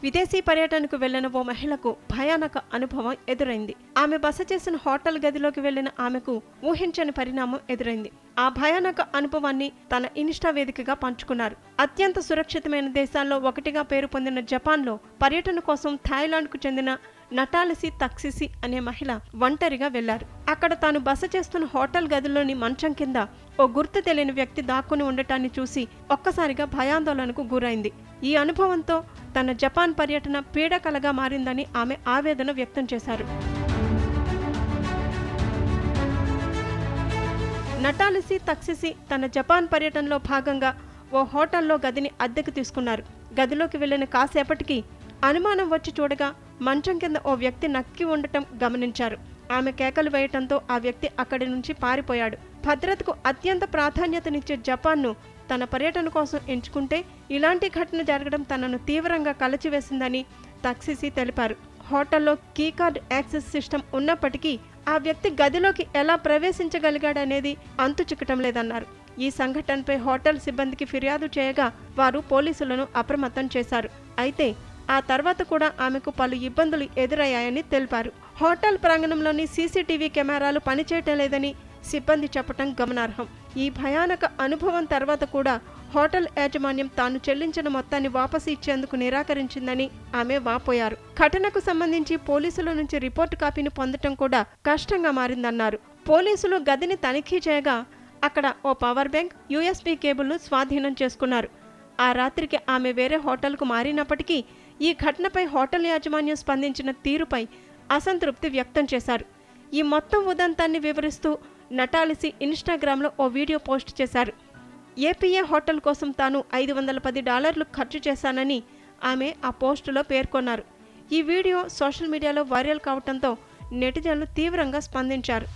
విదేశీ పర్యటనకు వెళ్లిన ఓ మహిళకు భయానక అనుభవం ఎదురైంది. ఆమె బస చేసిన హోటల్ గదిలోకి వెళ్లిన ఆమెకు ఊహించని పరిణామం ఎదురైంది. ఆ భయానక అనుభవాన్ని తన ఇన్స్టా వేదికగా పంచుకున్నారు. అత్యంత సురక్షితమైన దేశాల్లో ఒకటిగా పేరు పొందిన జపాన్లో పర్యటన కోసం థాయిలాండ్కు చెందిన నటాలిసి తక్సిసి అనే మహిళ ఒంటరిగా వెళ్లారు. అక్కడ తాను బస చేస్తున్న హోటల్ గదిలోని మంచం కింద ఓ గుర్తు తెలియని వ్యక్తి దాక్కుని ఉండటాన్ని చూసి ఒక్కసారిగా భయాందోళనకు గురైంది. ఈ అనుభవంతో తన జపాన్ పర్యటన పీడకలగా మారిందని ఆమె ఆవేదన వ్యక్తం చేశారు. నటాలిసి తక్సిసి తన జపాన్ పర్యటనలో భాగంగా ఓ హోటల్లో గదిని అద్దెకు తీసుకున్నారు. గదిలోకి వెళ్లిన కాసేపటికి అనుమానం వచ్చి చూడగా మంచం కింద ఓ వ్యక్తి నక్కి ఉండటం గమనించారు. ఆమె కేకలు వేయటంతో ఆ వ్యక్తి అక్కడి నుంచి పారిపోయాడు. భద్రతకు అత్యంత ప్రాధాన్యతనిచ్చే జపాన్ను తన పర్యటన కోసం ఎంచుకుంటే ఇలాంటి ఘటన జరగడం తనను తీవ్రంగా కలచివేసిందని తక్సిసి తెలిపారు. హోటల్లో కీకార్డ్ యాక్సెస్ సిస్టమ్ ఉన్నప్పటికీ ఆ వ్యక్తి గదిలోకి ఎలా ప్రవేశించగలిగాడనేది అంతు చిక్కటం లేదన్నారు. ఈ సంఘటనపై హోటల్ సిబ్బందికి ఫిర్యాదు చేయగా వారు పోలీసులను అప్రమత్తం చేశారు. అయితే ఆ తర్వాత కూడా ఆమెకు పలు ఇబ్బందులు ఎదురయ్యాయని తెలిపారు. హోటల్ ప్రాంగణంలోని సీసీటీవీ కెమెరాలు పనిచేయటం లేదని సిబ్బంది చెప్పటం గమనార్హం. ఈ భయానక అనుభవం తర్వాత కూడా హోటల్ యాజమాన్యం తాను చెల్లించిన మొత్తాన్ని వాపసు ఇచ్చేందుకు నిరాకరించిందని ఆమె వాపోయారు. ఘటనకు సంబంధించి పోలీసుల నుంచి రిపోర్టు కాపీని పొందటం కూడా కష్టంగా మారిందన్నారు. పోలీసులు గదిని తనిఖీ చేయగా అక్కడ ఓ పవర్ బ్యాంక్, యూఎస్బీ కేబుల్ను స్వాధీనం చేసుకున్నారు. ఆ రాత్రికి ఆమె వేరే హోటల్కు మారినప్పటికీ ఈ ఘటనపై హోటల్ యాజమాన్యం స్పందించిన తీరుపై అసంతృప్తి వ్యక్తం చేశారు. ఈ మొత్తం ఉదంతాన్ని వివరిస్తూ నటాలిసి ఇన్స్టాగ్రామ్లో ఓ వీడియో పోస్ట్ చేశారు. ఏపీఏ హోటల్ కోసం తాను $510 ఖర్చు చేశానని ఆమె ఆ పోస్టులో పేర్కొన్నారు. ఈ వీడియో సోషల్ మీడియాలో వైరల్ కావడంతో నెటిజన్లు తీవ్రంగా స్పందించారు.